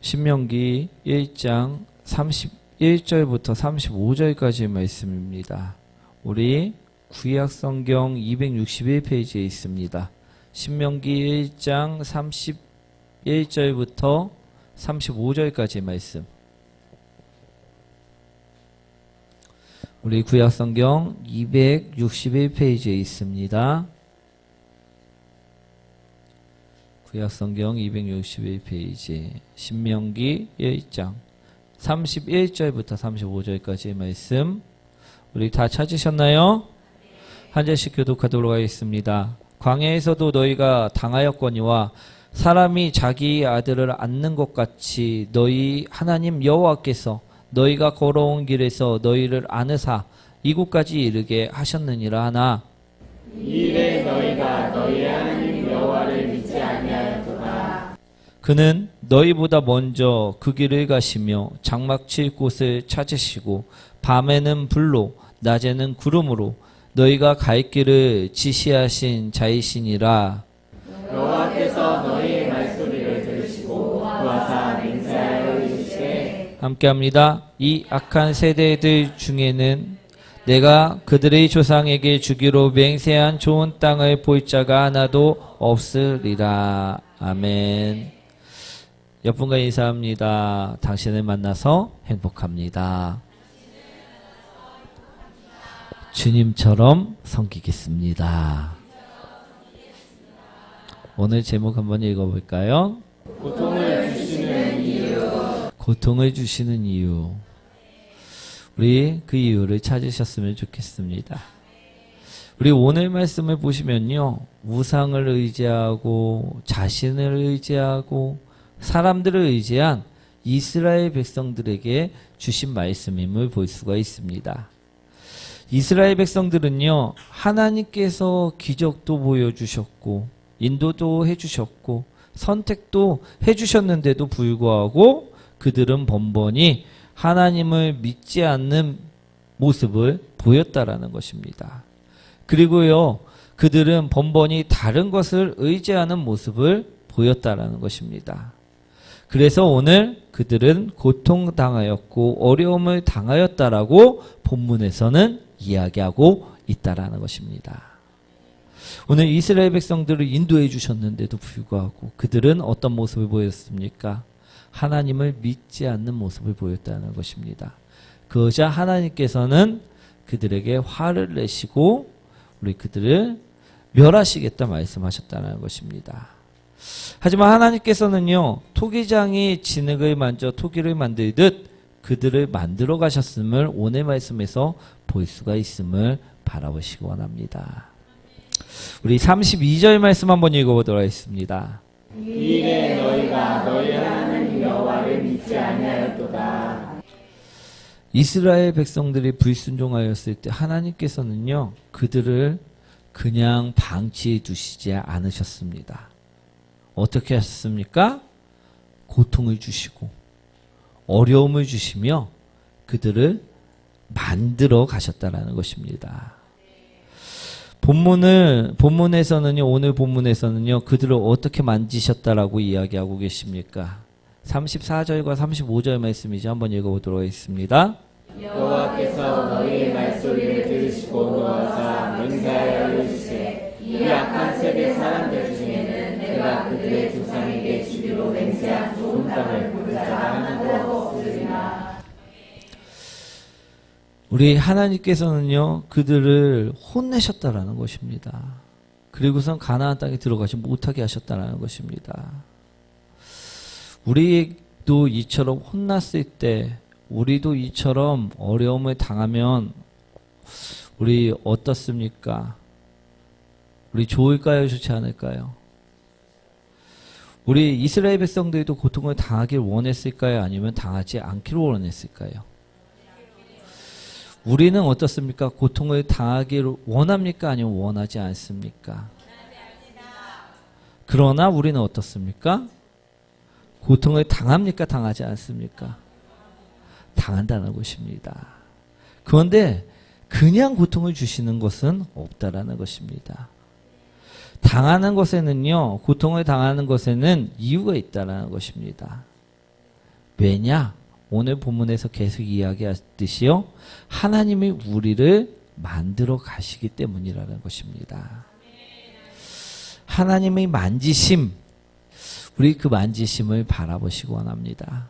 신명기 1장 31절부터 35절까지의 말씀입니다. 우리 구약성경 261페이지에 있습니다. 신명기 1장 31절부터 35절까지의 말씀. 우리 구약성경 261페이지에 있습니다. 구약성경 261페이지 신명기 1장 31절부터 35절까지의 말씀. 우리 다 찾으셨나요? 한 절씩 교독하도록 하겠습니다. 광야에서도 너희가 당하였거니와 사람이 자기 아들을 안는 것 같이 너희 하나님 여호와께서 너희가 걸어온 길에서 너희를 안으사 이곳까지 이르게 하셨느니라 하나 이래 너희가 너희 하나님 여호와를 믿지 아니하였도다. 그는 너희보다 먼저 그 길을 가시며 장막 칠 곳을 찾으시고 밤에는 불로 낮에는 구름으로 너희가 갈 길을 지시하신 자이시니라. 여호와께서 너희의 말소리를 들으시고 구하사 맹세하여 이르시되 함께합니다. 이 악한 세대들 중에는 내가 그들의 조상에게 주기로 맹세한 좋은 땅을 볼 자가 하나도 없으리라. 아멘. 옆분과 인사합니다. 당신을 만나서 행복합니다. 주님처럼 섬기겠습니다. 오늘 제목 한번 읽어볼까요? 고통을 주시는 이유. 고통을 주시는 이유. 우리 그 이유를 찾으셨으면 좋겠습니다. 우리 오늘 말씀을 보시면요, 우상을 의지하고 자신을 의지하고 사람들을 의지한 이스라엘 백성들에게 주신 말씀임을 볼 수가 있습니다. 이스라엘 백성들은요, 하나님께서 기적도 보여주셨고 인도도 해주셨고 선택도 해주셨는데도 불구하고 그들은 번번이 하나님을 믿지 않는 모습을 보였다라는 것입니다. 그리고요, 그들은 번번이 다른 것을 의지하는 모습을 보였다라는 것입니다. 그래서 오늘 그들은 고통당하였고 어려움을 당하였다라고 본문에서는 이야기하고 있다라는 것입니다. 오늘 이스라엘 백성들을 인도해 주셨는데도 불구하고 그들은 어떤 모습을 보였습니까? 하나님을 믿지 않는 모습을 보였다는 것입니다. 그러자 하나님께서는 그들에게 화를 내시고 우리 그들을 멸하시겠다 말씀하셨다는 것입니다. 하지만 하나님께서는요, 토기장이 진흙을 만져 토기를 만들듯 그들을 만들어 가셨음을 오늘 말씀에서 볼 수가 있음을 바라보시기 원합니다. 우리 32절 말씀 한번 읽어보도록 하겠습니다. 이래 너희가 너희 하나님 여호와를 믿지 아니하였도다. 이스라엘 백성들이 불순종하였을 때 하나님께서는요, 그들을 그냥 방치해 두시지 않으셨습니다. 어떻게 하셨습니까? 고통을 주시고 어려움을 주시며 그들을 만들어 가셨다라는 것입니다. 본문에서는요, 오늘 본문에서는요, 그들을 어떻게 만지셨다라고 이야기하고 계십니까? 34절과 35절 말씀이죠. 한번 읽어보도록 하겠습니다. 여호와께서 너희의 말소리를 들으시고 구하사 맹세하여 이르시되 이 악한 세대 사람들 중에는 내가 그들의 조상에게 주기로 맹세한 좋은 땅을 볼 자가 하나도 없으리라. 우리 하나님께서는요, 그들을 혼내셨다라는 것입니다. 그리고선 가나안 땅에 들어가지 못하게 하셨다라는 것입니다. 우리도 이처럼 혼났을 때, 우리도 이처럼 어려움을 당하면 우리 어떻습니까? 우리 좋을까요? 좋지 않을까요? 우리 이스라엘 백성들도 고통을 당하길 원했을까요? 아니면 당하지 않기를 원했을까요? 우리는 어떻습니까? 고통을 당하기를 원합니까? 아니면 원하지 않습니까? 그러나 우리는 어떻습니까? 고통을 당합니까? 당하지 않습니까? 당한다는 것입니다. 그런데 그냥 고통을 주시는 것은 없다라는 것입니다. 당하는 것에는요, 고통을 당하는 것에는 이유가 있다라는 것입니다. 왜냐? 오늘 본문에서 계속 이야기하듯이요. 하나님이 우리를 만들어 가시기 때문이라는 것입니다. 하나님의 만지심, 우리 그 만지심을 바라보시기 원합니다.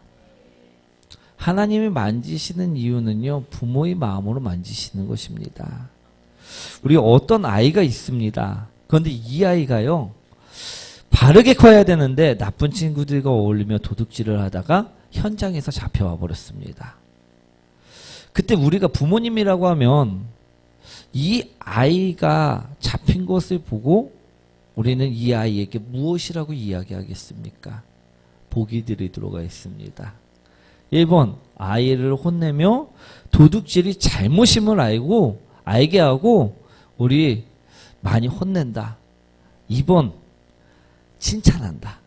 하나님이 만지시는 이유는요, 부모의 마음으로 만지시는 것입니다. 우리 어떤 아이가 있습니다. 그런데 이 아이가요, 바르게 커야 되는데 나쁜 친구들과 어울리며 도둑질을 하다가 현장에서 잡혀와 버렸습니다. 그때 우리가 부모님이라고 하면 이 아이가 잡힌 것을 보고 우리는 이 아이에게 무엇이라고 이야기하겠습니까? 보기 드리도록 하겠습니다. 1번, 아이를 혼내며 도둑질이 잘못임을 알게 하고 우리 많이 혼낸다. 2번, 칭찬한다.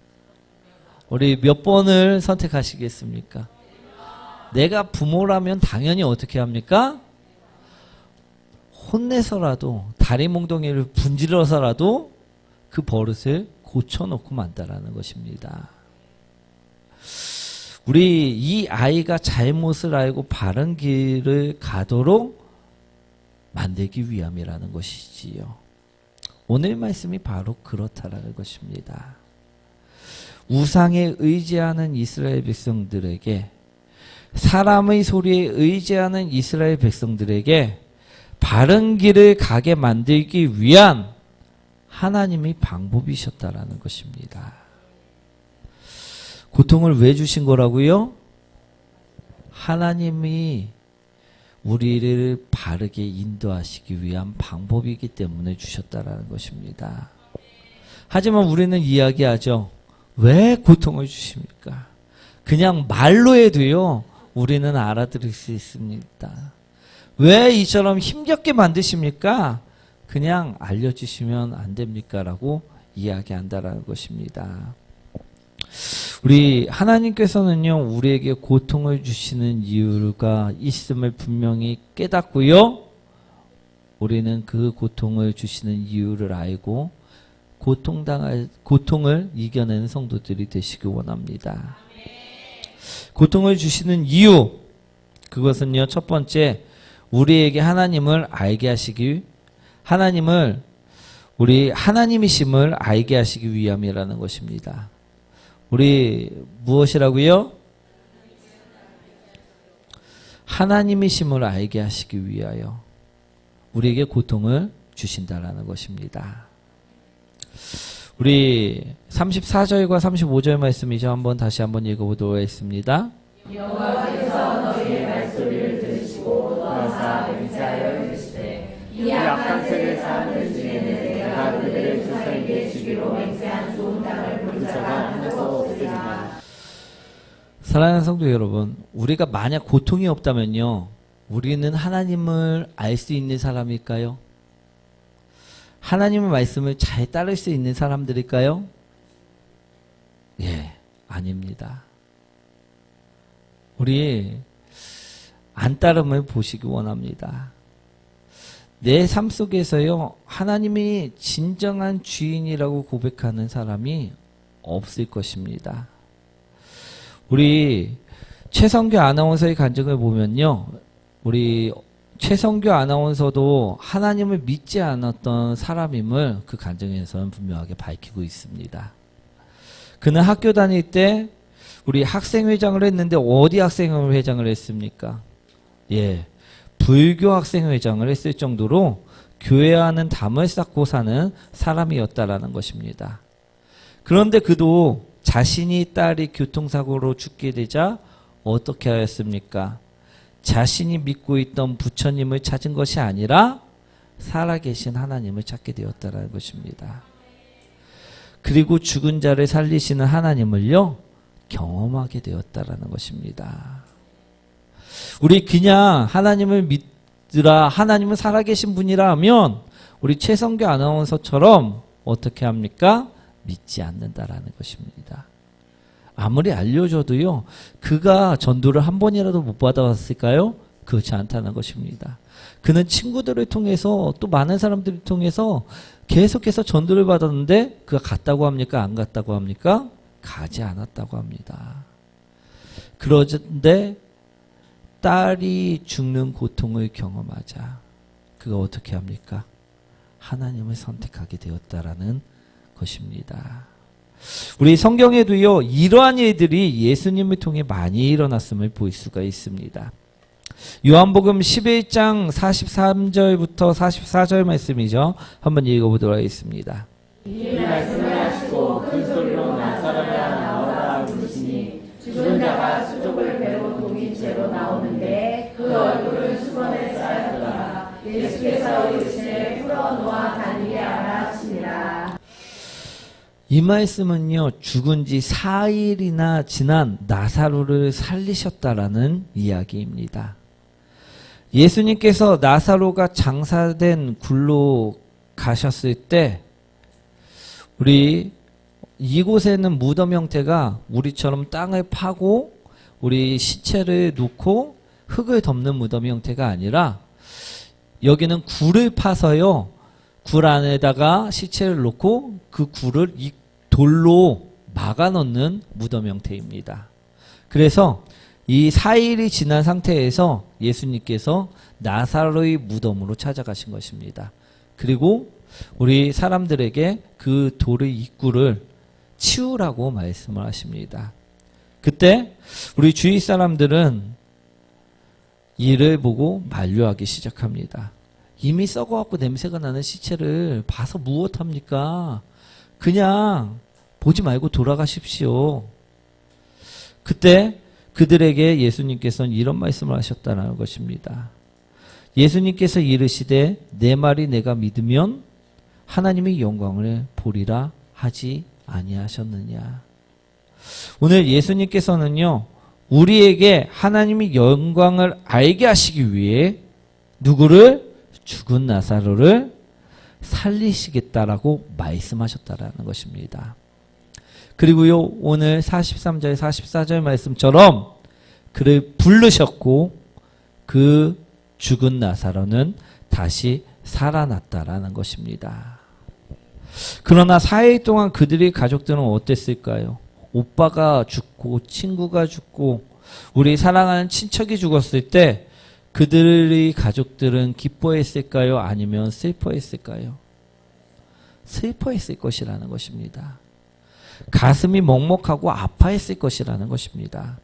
우리 몇 번을 선택하시겠습니까? 내가 부모라면 당연히 어떻게 합니까? 혼내서라도 다리 몽둥이를 분질러서라도 그 버릇을 고쳐놓고 만다라는 것입니다. 우리 이 아이가 잘못을 알고 바른 길을 가도록 만들기 위함이라는 것이지요. 오늘 말씀이 바로 그렇다라는 것입니다. 우상에 의지하는 이스라엘 백성들에게, 사람의 소리에 의지하는 이스라엘 백성들에게 바른 길을 가게 만들기 위한 하나님의 방법이셨다라는 것입니다. 고통을 왜 주신 거라고요? 하나님이 우리를 바르게 인도하시기 위한 방법이기 때문에 주셨다라는 것입니다. 하지만 우리는 이야기하죠. 왜 고통을 주십니까? 그냥 말로 해도요, 우리는 알아들을 수 있습니다. 왜 이처럼 힘겹게 만드십니까? 그냥 알려주시면 안 됩니까? 라고 이야기한다라는 것입니다. 우리 하나님께서는요, 우리에게 고통을 주시는 이유가 있음을 분명히 깨닫고요, 우리는 그 고통을 주시는 이유를 알고 고통을 이겨내는 성도들이 되시기 원합니다. 고통을 주시는 이유, 그것은요, 첫 번째, 우리에게 하나님을 알게 하시기, 우리 하나님이심을 알게 하시기 위함이라는 것입니다. 우리 무엇이라고요? 하나님이심을 알게 하시기 위하여 우리에게 고통을 주신다라는 것입니다. 우리 34절과 35절 말씀이죠. 다시 한번 읽어보도록 하겠습니다. 여호와께서 너희의 말소리를 들으시고 노하사 맹세하여 이르시되 이 악한 세대 사람들 중에는 내가 그들의 조상에게 주기로 맹세한 좋은 땅을 본 자가 하나도 없으리라. 사랑하는 성도 여러분, 우리가 만약 고통이 없다면요, 우리는 하나님을 알 수 있는 사람일까요? 하나님의 말씀을 잘 따를 수 있는 사람들일까요? 예, 아닙니다. 우리 안 따름을 보시기 원합니다. 내 삶 속에서요, 하나님이 진정한 주인이라고 고백하는 사람이 없을 것입니다. 우리 최성규 아나운서의 간증을 보면요, 우리 최성규 아나운서도 하나님을 믿지 않았던 사람임을 그 간증에서는 분명하게 밝히고 있습니다. 그는 학교 다닐 때 우리 학생회장을 했는데 어디 학생회장을 했습니까? 예, 불교 학생회장을 했을 정도로 교회와는 담을 쌓고 사는 사람이었다라는 것입니다. 그런데 그도 자신이 딸이 교통사고로 죽게 되자 어떻게 하였습니까? 자신이 믿고 있던 부처님을 찾은 것이 아니라 살아계신 하나님을 찾게 되었다는 것입니다. 그리고 죽은 자를 살리시는 하나님을요, 경험하게 되었다는 것입니다. 우리 그냥 하나님을 믿으라, 하나님은 살아계신 분이라 하면 우리 최성규 아나운서처럼 어떻게 합니까? 믿지 않는다라는 것입니다. 아무리 알려줘도요, 그가 전도를 한 번이라도 못 받아왔을까요? 그렇지 않다는 것입니다. 그는 친구들을 통해서 또 많은 사람들을 통해서 계속해서 전도를 받았는데 그가 갔다고 합니까? 안 갔다고 합니까? 가지 않았다고 합니다. 그런데 딸이 죽는 고통을 경험하자 그가 어떻게 합니까? 하나님을 선택하게 되었다라는 것입니다. 우리 성경에도요, 이러한 일들이 예수님을 통해 많이 일어났음을 볼 수가 있습니다. 요한복음 11장 43절부터 44절 말씀이죠. 한번 읽어보도록 하겠습니다. 이 말씀을 하시고 큰 소리로 나사로야 나오라 부르시니 죽은 자가 수족을 베고 독인 채로 나오는데 그 얼굴은 수건에 쌓였더라. 예수께서 이르시되 풀어놓아 다니게 하라 하시니라. 이 말씀은요, 죽은 지 4일이나 지난 나사로를 살리셨다라는 이야기입니다. 예수님께서 나사로가 장사된 굴로 가셨을 때 우리 이곳에는 무덤 형태가 우리처럼 땅을 파고 우리 시체를 놓고 흙을 덮는 무덤 형태가 아니라 여기는 굴을 파서요, 굴 안에다가 시체를 놓고 그 굴을 이 돌로 막아 놓는 무덤 형태입니다. 그래서 이 4일이 지난 상태에서 예수님께서 나사로의 무덤으로 찾아가신 것입니다. 그리고 우리 사람들에게 그 돌의 입구를 치우라고 말씀을 하십니다. 그때 우리 주위 사람들은 이를 보고 만류하기 시작합니다. 이미 썩어갖고 냄새가 나는 시체를 봐서 무엇합니까? 그냥 보지 말고 돌아가십시오. 그때 그들에게 예수님께서는 이런 말씀을 하셨다는 것입니다. 예수님께서 이르시되 내 말이 내가 믿으면 하나님의 영광을 보리라 하지 아니하셨느냐. 오늘 예수님께서는요, 우리에게 하나님의 영광을 알게 하시기 위해 누구를? 죽은 나사로를 살리시겠다라고 말씀하셨다라는 것입니다. 그리고요, 오늘 43절 44절 말씀처럼 그를 부르셨고 그 죽은 나사로는 다시 살아났다라는 것입니다. 그러나 4일 동안 그들의 가족들은 어땠을까요? 오빠가 죽고 친구가 죽고 우리 사랑하는 친척이 죽었을 때 그들의 가족들은 기뻐했을까요? 아니면 슬퍼했을까요? 슬퍼했을 것이라는 것입니다. 가슴이 먹먹하고 아파했을 것이라는 것입니다.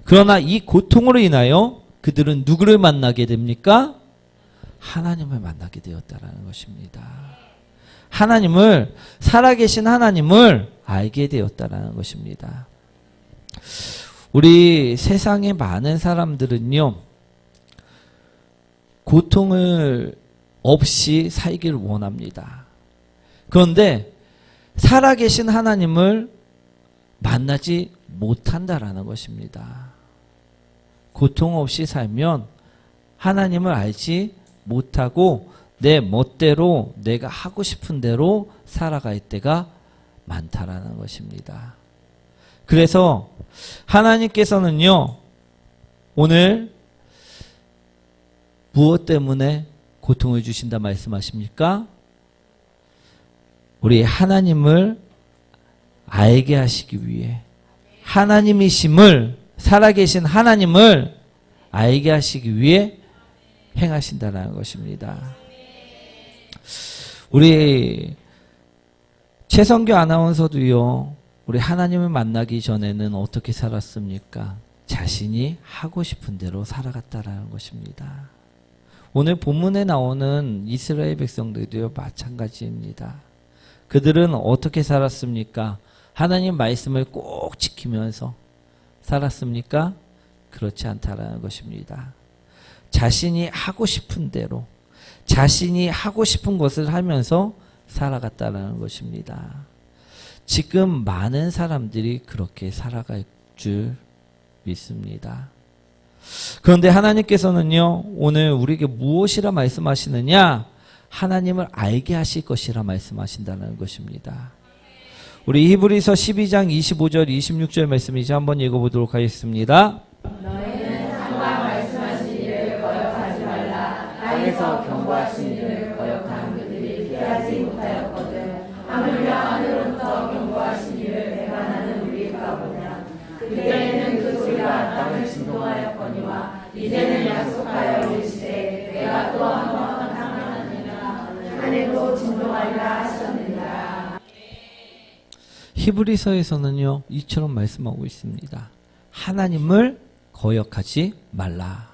그러나 이 고통으로 인하여 그들은 누구를 만나게 됩니까? 하나님을 만나게 되었다라는 것입니다. 하나님을, 살아계신 하나님을 알게 되었다라는 것입니다. 우리 세상의 많은 사람들은요, 고통을 없이 살기를 원합니다. 그런데 살아계신 하나님을 만나지 못한다라는 것입니다. 고통 없이 살면 하나님을 알지 못하고 내 멋대로 내가 하고 싶은 대로 살아갈 때가 많다라는 것입니다. 그래서 하나님께서는요, 오늘 무엇 때문에 고통을 주신다 말씀하십니까? 우리 하나님을 알게 하시기 위해, 하나님이심을, 살아계신 하나님을 알게 하시기 위해 행하신다는 것입니다. 우리 최성규 아나운서도요, 우리 하나님을 만나기 전에는 어떻게 살았습니까? 자신이 하고 싶은 대로 살아갔다라는 것입니다. 오늘 본문에 나오는 이스라엘 백성들도요, 마찬가지입니다. 그들은 어떻게 살았습니까? 하나님 말씀을 꼭 지키면서 살았습니까? 그렇지 않다라는 것입니다. 자신이 하고 싶은 대로, 자신이 하고 싶은 것을 하면서 살아갔다라는 것입니다. 지금 많은 사람들이 그렇게 살아갈 줄 믿습니다. 그런데 하나님께서는요, 오늘 우리에게 무엇이라 말씀하시느냐? 하나님을 알게 하실 것이라 말씀하신다는 것입니다. 우리 히브리서 12장 25절 26절 말씀이죠. 한번 읽어보도록 하겠습니다. 너희는 상과 말씀하신 일을 거역하지 말라. 땅에서 경고하신 일을 거역한 그들이 피하지 못하였거든. 하물며 하늘로부터 경고하신 일을 배반하는 우리가 보냐. 그때에는 그 소리가 히브리서에서는요, 이처럼 말씀하고 있습니다. 하나님을 거역하지 말라.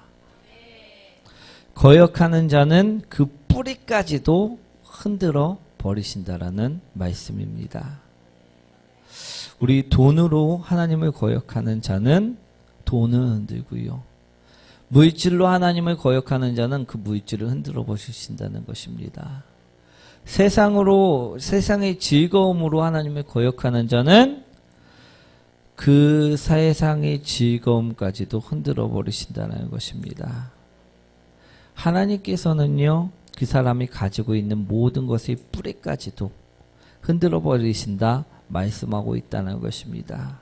거역하는 자는 그 뿌리까지도 흔들어 버리신다라는 말씀입니다. 우리 돈으로 하나님을 거역하는 자는 돈을 흔들고요. 물질로 하나님을 거역하는 자는 그 물질을 흔들어 버리신다는 것입니다. 세상의 즐거움으로 하나님을 거역하는 자는 그 세상의 즐거움까지도 흔들어 버리신다는 것입니다. 하나님께서는요, 그 사람이 가지고 있는 모든 것의 뿌리까지도 흔들어 버리신다 말씀하고 있다는 것입니다.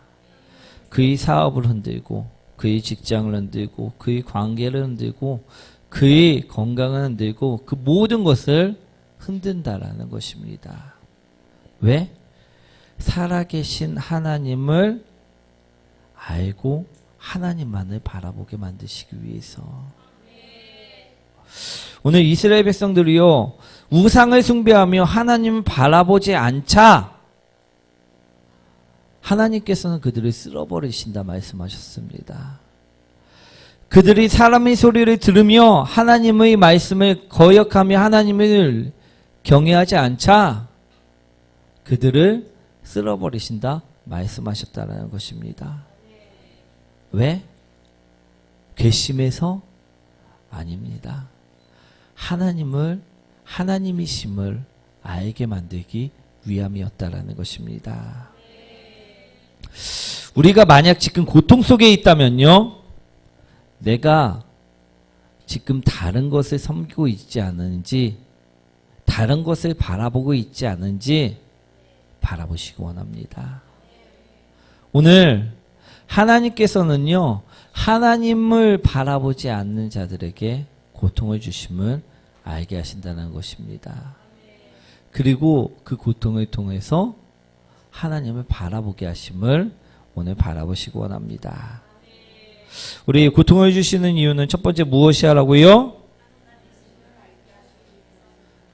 그의 사업을 흔들고, 그의 직장을 흔들고, 그의 관계를 흔들고, 그의 건강을 흔들고, 그 모든 것을 흔든다라는 것입니다. 왜? 살아계신 하나님을 알고 하나님만을 바라보게 만드시기 위해서. 오늘 이스라엘 백성들이요, 우상을 숭배하며 하나님을 바라보지 않자 하나님께서는 그들을 쓸어버리신다 말씀하셨습니다. 그들이 사람의 소리를 들으며 하나님의 말씀을 거역하며 하나님을 경외하지 않자 그들을 쓸어버리신다 말씀하셨다는 것입니다. 왜? 괘씸해서? 아닙니다. 하나님이심을 알게 만들기 위함이었다라는 것입니다. 우리가 만약 지금 고통 속에 있다면요, 내가 지금 다른 것을 섬기고 있지 않은지, 다른 것을 바라보고 있지 않은지 바라보시기 원합니다. 오늘 하나님께서는요, 하나님을 바라보지 않는 자들에게 고통을 주심을 알게 하신다는 것입니다. 그리고 그 고통을 통해서 하나님을 바라보게 하심을 오늘 바라보시기 원합니다. 우리 고통을 주시는 이유는 첫 번째 무엇이 하라고요?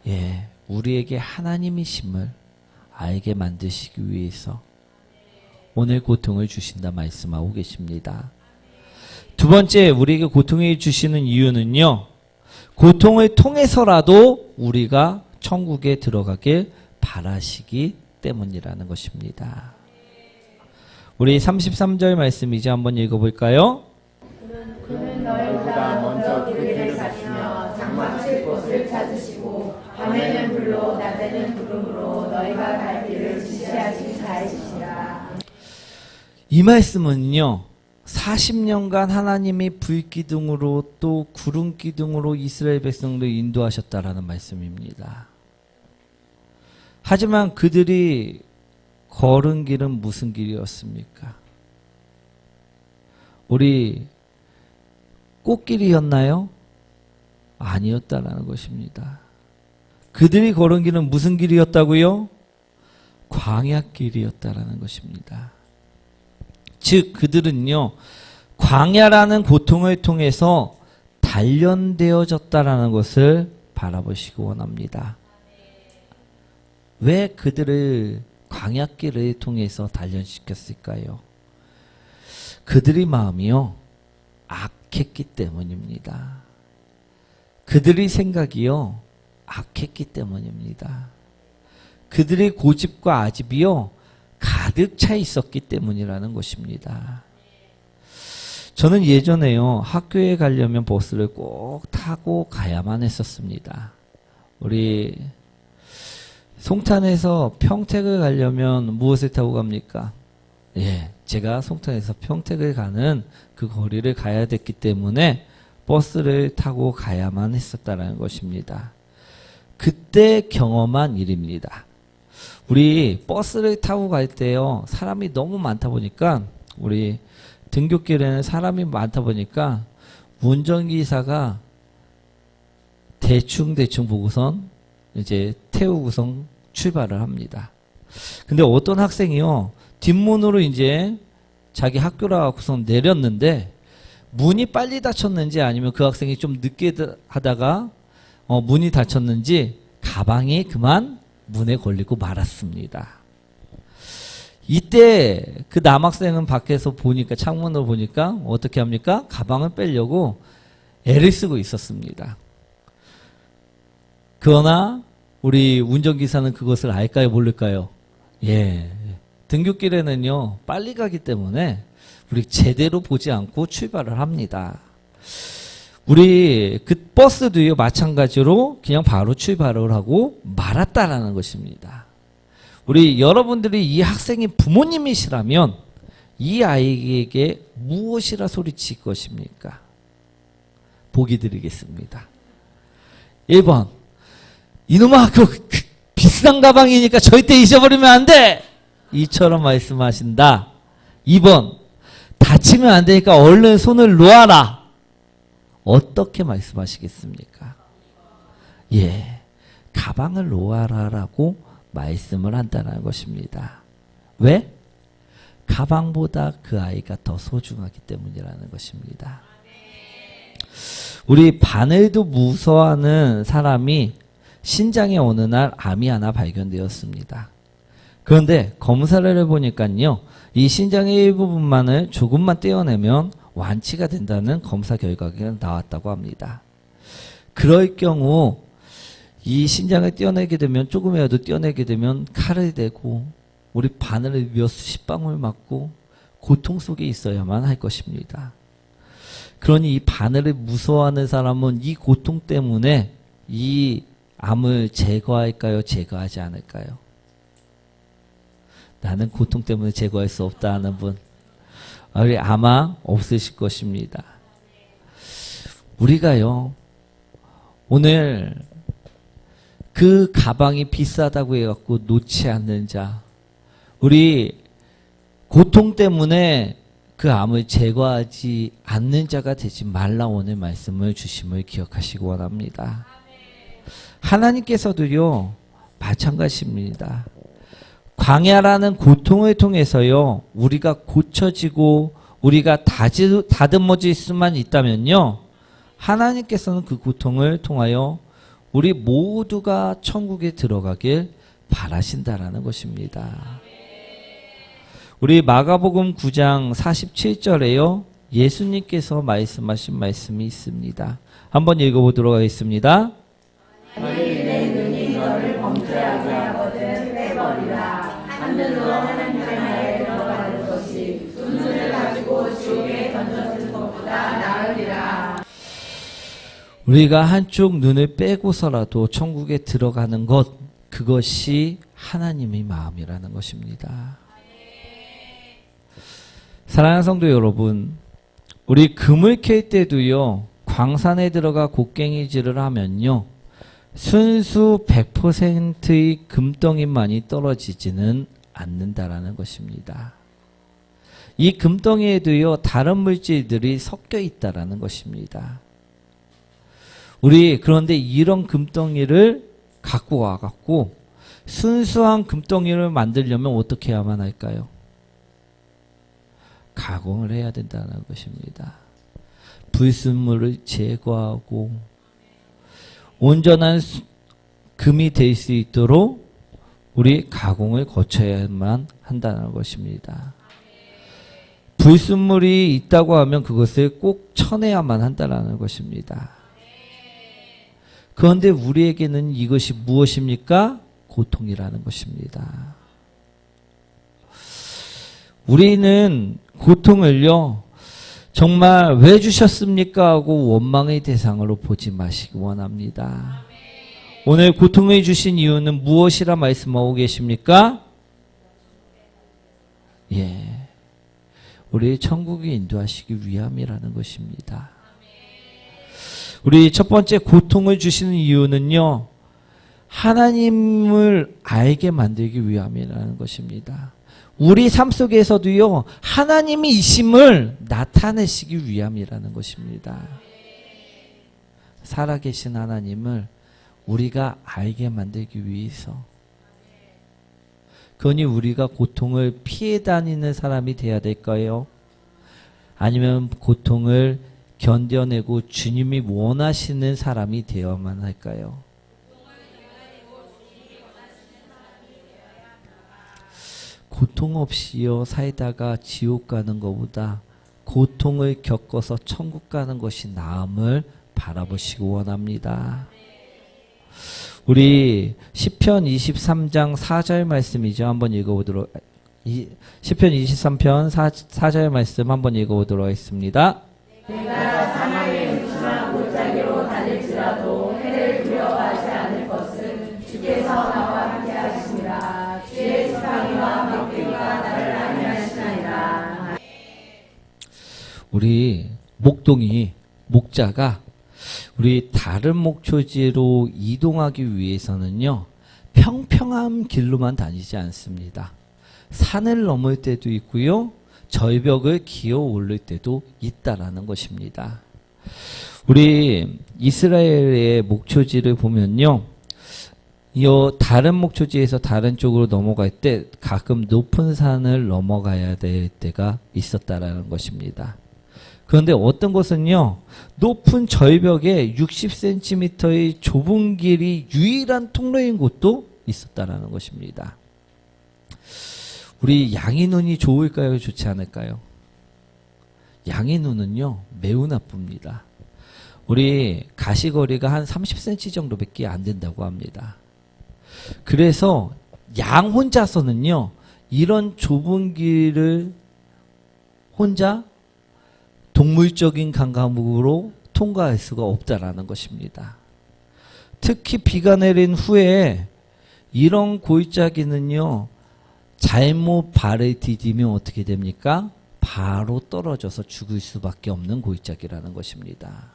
예, 우리에게 하나님이심을 알게 만드시기 위해서 오늘 고통을 주신다 말씀하고 계십니다. 두 번째, 우리에게 고통을 주시는 이유는요, 고통을 통해서라도 우리가 천국에 들어가길 바라시기 때문이라는 것입니다. 우리 33절 말씀이죠. 한번 읽어볼까요? 그는 너희보다 먼저 그 길을 가시며 장막칠 곳을 찾으시고 밤에는 불로 낮에는 구름으로 너희가 갈 길을 지시하시리라. 이 말씀은요, 40년간 하나님이 불기둥으로 또 구름기둥으로 이스라엘 백성들을 인도하셨다라는 말씀입니다. 하지만 그들이 걸은 길은 무슨 길이었습니까? 우리 꽃길이었나요? 아니었다라는 것입니다. 그들이 걸은 길은 무슨 길이었다고요? 광야길이었다라는 것입니다. 즉 그들은요, 광야라는 고통을 통해서 단련되어졌다라는 것을 바라보시기 원합니다. 왜 그들을 광야길을 통해서 단련시켰을까요? 그들의 마음이요, 악했기 때문입니다. 그들의 생각이요, 악했기 때문입니다. 그들의 고집과 아집이요, 가득 차 있었기 때문이라는 것입니다. 저는 예전에요, 학교에 가려면 버스를 꼭 타고 가야만 했었습니다. 우리 송탄에서 평택을 가려면 무엇을 타고 갑니까? 예, 제가 송탄에서 평택을 가는 그 거리를 가야 됐기 때문에 버스를 타고 가야만 했었다는 것입니다. 그때 경험한 일입니다. 우리 버스를 타고 갈 때요, 사람이 너무 많다 보니까, 우리 등굣길에는 사람이 많다 보니까 운전기사가 대충 보고선 이제 태우고선 출발을 합니다. 근데 어떤 학생이요, 뒷문으로 이제 자기 학교라 갖고선 내렸는데 문이 빨리 닫혔는지 아니면 그 학생이 좀 늦게 하다가 문이 닫혔는지 가방이 그만 문에 걸리고 말았습니다. 이때 그 남학생은 밖에서 보니까, 창문으로 보니까 어떻게 합니까? 가방을 빼려고 애를 쓰고 있었습니다. 그러나 우리 운전기사는 그것을 알까요, 모를까요? 예. 등굣길에는요, 빨리 가기 때문에 우리 제대로 보지 않고 출발을 합니다. 우리 그 버스도요, 마찬가지로 그냥 바로 출발을 하고 말았다라는 것입니다. 우리 여러분들이 이 학생이 부모님이시라면 이 아이에게 무엇이라 소리칠 것입니까? 보기 드리겠습니다. 1번, 이놈아, 그 비싼 가방이니까 절대 잊어버리면 안 돼! 이처럼 말씀하신다. 2번, 다치면 안 되니까 얼른 손을 놓아라. 어떻게 말씀하시겠습니까? 예, 가방을 놓아라라고 말씀을 한다는 것입니다. 왜? 가방보다 그 아이가 더 소중하기 때문이라는 것입니다. 우리 바늘도 무서워하는 사람이 신장에 어느 날 암이 하나 발견되었습니다. 그런데 검사를 해보니까요, 이 신장의 일부분만을 조금만 떼어내면 완치가 된다는 검사 결과가 나왔다고 합니다. 그럴 경우 이 신장을 떼어내게 되면, 조금이라도 떼어내게 되면 칼을 대고 우리 바늘을 몇 수십 방울 맞고 고통 속에 있어야만 할 것입니다. 그러니 이 바늘을 무서워하는 사람은 이 고통 때문에 이 암을 제거할까요? 제거하지 않을까요? 나는 고통 때문에 제거할 수 없다 하는 분 아마 없으실 것입니다. 우리가요, 오늘 그 가방이 비싸다고 해갖고 놓지 않는 자, 우리 고통 때문에 그 암을 제거하지 않는 자가 되지 말라 오늘 말씀을 주심을 기억하시기 원합니다. 하나님께서도요, 마찬가지입니다. 광야라는 고통을 통해서요, 우리가 고쳐지고 우리가 다듬어질 수만 있다면요, 하나님께서는 그 고통을 통하여 우리 모두가 천국에 들어가길 바라신다라는 것입니다. 우리 마가복음 9장 47절에요, 예수님께서 말씀하신 말씀이 있습니다. 한번 읽어보도록 하겠습니다. 만일 내 눈이 너를 범죄하게 하거든 빼버리라. 한 눈으로 하나님 나라에 들어가는 것이 두 눈을 가지고 지옥에 던져지는 것보다 나으리라. 우리가 한쪽 눈을 빼고서라도 천국에 들어가는 것, 그것이 하나님의 마음이라는 것입니다. 사랑하는 성도 여러분, 우리 금을 캘 때도요, 광산에 들어가 곡괭이질을 하면요, 순수 100%의 금덩이만이 떨어지지는 않는다라는 것입니다. 이 금덩이에도요, 다른 물질들이 섞여 있다라는 것입니다. 우리 그런데 이런 금덩이를 갖고 와갖고 순수한 금덩이를 만들려면 어떻게 해야만 할까요? 가공을 해야 된다는 것입니다. 불순물을 제거하고 온전한 금이 될 수 있도록 우리 가공을 거쳐야만 한다는 것입니다. 불순물이 있다고 하면 그것을 꼭 쳐내야만 한다는 것입니다. 그런데 우리에게는 이것이 무엇입니까? 고통이라는 것입니다. 우리는 고통을요, 정말 왜 주셨습니까? 하고 원망의 대상으로 보지 마시기 원합니다. 오늘 고통을 주신 이유는 무엇이라 말씀하고 계십니까? 예, 우리 천국에 인도하시기 위함이라는 것입니다. 우리 첫 번째 고통을 주시는 이유는요, 하나님을 알게 만들기 위함이라는 것입니다. 우리 삶 속에서도요, 하나님이 이심을 나타내시기 위함이라는 것입니다. 살아계신 하나님을 우리가 알게 만들기 위해서. 그러니 우리가 고통을 피해 다니는 사람이 되어야 될까요? 아니면 고통을 견뎌내고 주님이 원하시는 사람이 되어야만 할까요? 고통 없이요 살다가 지옥 가는 것보다 고통을 겪어서 천국 가는 것이 나음을 바라보시기 원합니다. 우리 시편 23장 4절 말씀이죠. 한번 읽어보도록 시편 23편 4절 말씀 한번 읽어보도록 하겠습니다. 내가 사망의 음침한 골짜기로 다닐지라도 해를 두려워하지 않을 것은 주께서 나와 함께 하시니라. 주의 지팡이와 막대기가 나를 안위하시나이다. 우리 목자가 우리 다른 목초지로 이동하기 위해서는요 평평한 길로만 다니지 않습니다. 산을 넘을 때도 있고요 절벽을 기어 오를 때도 있다라는 것입니다. 우리 이스라엘의 목초지를 보면요 이 다른 목초지에서 다른 쪽으로 넘어갈 때 가끔 높은 산을 넘어가야 될 때가 있었다라는 것입니다. 그런데 어떤 것은요 높은 절벽에 60cm의 좁은 길이 유일한 통로인 곳도 있었다라는 것입니다. 우리 양의 눈이 좋을까요? 좋지 않을까요? 양의 눈은요 매우 나쁩니다. 우리 가시거리가 한 30cm 정도밖에 안 된다고 합니다. 그래서 양 혼자서는요 이런 좁은 길을 혼자 동물적인 감각으로 통과할 수가 없다라는 것입니다. 특히 비가 내린 후에 이런 골짜기는요 잘못 발을 디디면 어떻게 됩니까? 바로 떨어져서 죽을 수밖에 없는 골짜기라는 것입니다.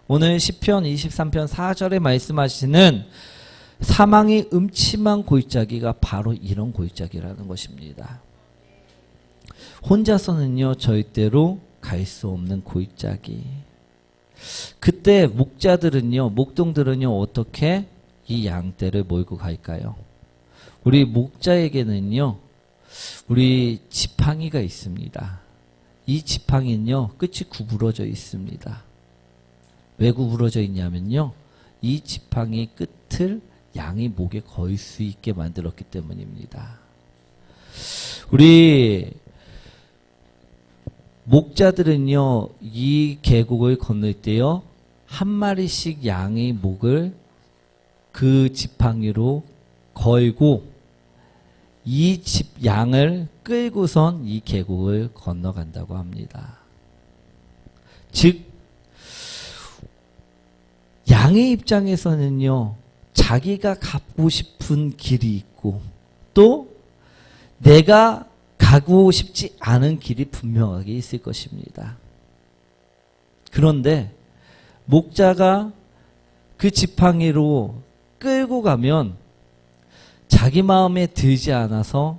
오늘 시편 23편 4절에 말씀하시는 사망의 음침한 골짜기가 바로 이런 골짜기라는 것입니다. 혼자서는요 절대로 갈 수 없는 골짜기. 그때 목동들은요 어떻게 이 양떼를 몰고 갈까요? 우리 목자에게는요 우리 지팡이가 있습니다. 이 지팡이는요 끝이 구부러져 있습니다. 왜 구부러져 있냐면요 이 지팡이 끝을 양이 목에 걸 수 있게 만들었기 때문입니다. 우리 목자들은요 이 계곡을 건널 때요 한 마리씩 양의 목을 그 지팡이로 걸고 이 양을 끌고선 이 계곡을 건너간다고 합니다. 즉 양의 입장에서는요 자기가 가고 싶은 길이 있고 또 내가 가고 싶지 않은 길이 분명하게 있을 것입니다. 그런데 목자가 그 지팡이로 끌고 가면 자기 마음에 들지 않아서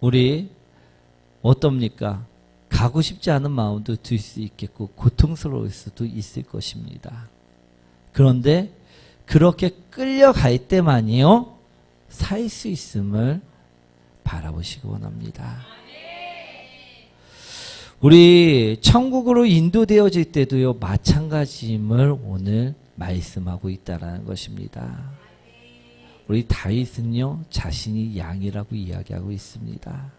우리 어떻습니까? 가고 싶지 않은 마음도 들 수 있겠고 고통스러울 수도 있을 것입니다. 그런데 그렇게 끌려갈 때만이요 살 수 있음을 바라보시기 원합니다. 우리 천국으로 인도되어질 때도요 마찬가지임을 오늘 말씀하고 있다라는 것입니다. 우리 다윗은요 자신이 양이라고 이야기하고 있습니다.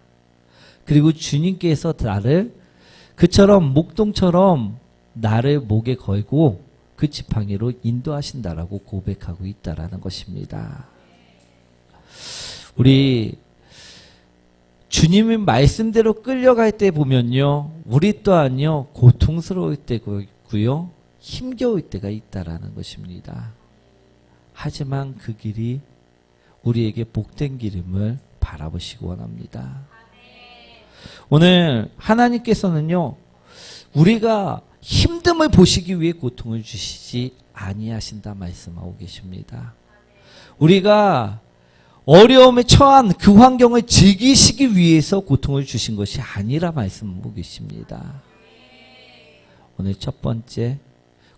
그리고 주님께서 나를 그처럼 목동처럼 나를 목에 걸고 그 지팡이로 인도하신다라고 고백하고 있다라는 것입니다. 우리 주님의 말씀대로 끌려갈 때 보면요 우리 또한요 고통스러울 때가 있고요 힘겨울 때가 있다라는 것입니다. 하지만 그 길이 우리에게 복된 길임을 바라보시기 원합니다. 오늘 하나님께서는요 우리가 힘듦을 보시기 위해 고통을 주시지 아니하신다 말씀하고 계십니다. 우리가 어려움에 처한 그 환경을 즐기시기 위해서 고통을 주신 것이 아니라 말씀하고 계십니다. 오늘 첫 번째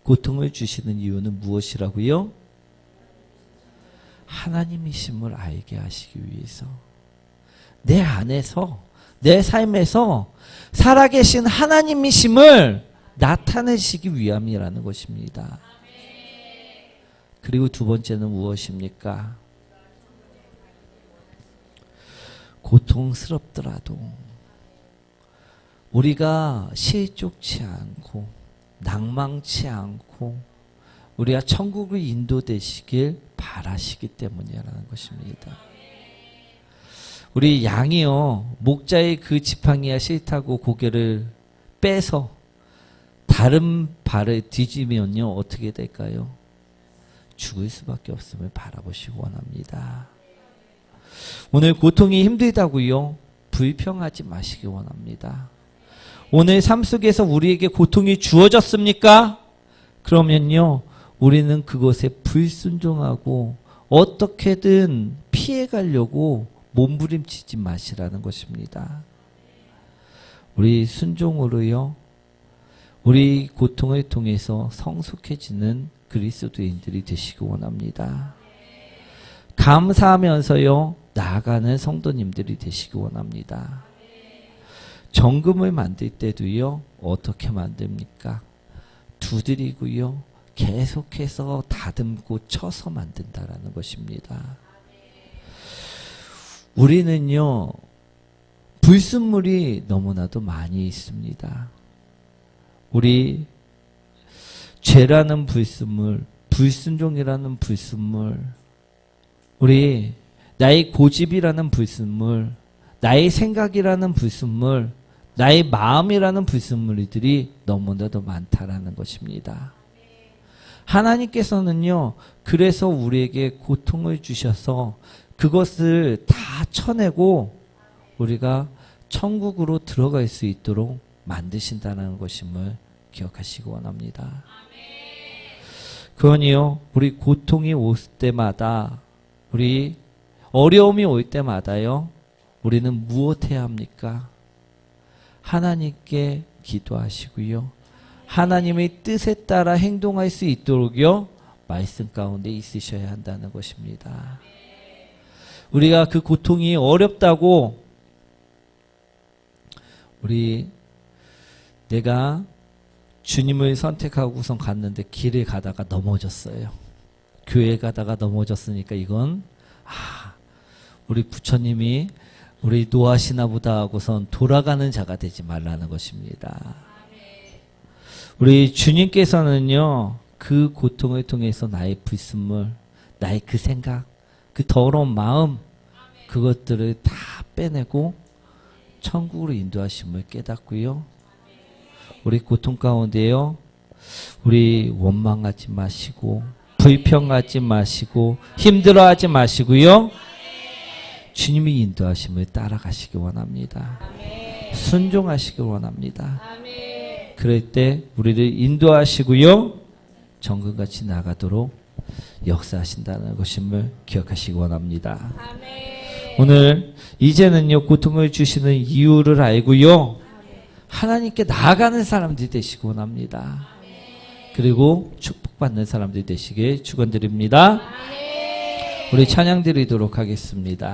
고통을 주시는 이유는 무엇이라고요? 하나님이심을 알게 하시기 위해서 내 안에서 내 삶에서 살아계신 하나님이심을 나타내시기 위함이라는 것입니다. 그리고 두 번째는 무엇입니까? 고통스럽더라도 우리가 실족치 않고 낭망치 않고 우리가 천국을 인도되시길 바라시기 때문이라는 것입니다. 우리 양이요, 목자의 그 지팡이가 싫다고 고개를 빼서 다른 발을 뒤지면요 어떻게 될까요? 죽을 수밖에 없음을 바라보시기 원합니다. 오늘 고통이 힘들다고요? 불평하지 마시기 원합니다. 오늘 삶 속에서 우리에게 고통이 주어졌습니까? 그러면요 우리는 그것에 불순종하고 어떻게든 피해가려고 몸부림치지 마시라는 것입니다. 우리 순종으로요 우리 고통을 통해서 성숙해지는 그리스도인들이 되시기 원합니다. 감사하면서요 나아가는 성도님들이 되시기 원합니다. 정금을 만들 때도요 어떻게 만듭니까? 두드리고요 계속해서 다듬고 쳐서 만든다라는 것입니다. 우리는요 불순물이 너무나도 많이 있습니다. 우리 죄라는 불순물, 불순종이라는 불순물, 우리 나의 고집이라는 불순물, 나의 생각이라는 불순물, 나의 마음이라는 불순물들이 너무나도 많다라는 것입니다. 하나님께서는요 그래서 우리에게 고통을 주셔서 그것을 다 쳐내고 우리가 천국으로 들어갈 수 있도록 만드신다는 것임을 기억하시기 원합니다. 그러니요 우리 고통이 올 때마다 우리 어려움이 올 때마다요 우리는 무엇해야 합니까? 하나님께 기도하시고요 하나님의 뜻에 따라 행동할 수 있도록요 말씀 가운데 있으셔야 한다는 것입니다. 우리가 그 고통이 어렵다고 내가 주님을 선택하고선 갔는데 길을 가다가 넘어졌어요. 교회 가다가 넘어졌으니까 이건 우리 부처님이 우리 노하시나 보다 하고선 돌아가는 자가 되지 말라는 것입니다. 우리 주님께서는요 그 고통을 통해서 나의 불순물, 나의 그 생각, 그 더러운 마음 그것들을 다 빼내고 천국으로 인도하심을 깨닫고요. 우리 고통 가운데요. 우리 원망하지 마시고 불평하지 마시고 힘들어하지 마시고요. 주님이 인도하심을 따라가시기 원합니다. 순종하시기 원합니다. 그럴 때 우리를 인도하시고요. 정금같이 나가도록 역사하신다는 것임을 기억하시기 원합니다. 오늘 이제는요 고통을 주시는 이유를 알고요 하나님께 나아가는 사람들이 되시기 원합니다. 그리고 축복받는 사람들이 되시길 축원드립니다. 우리 찬양 드리도록 하겠습니다.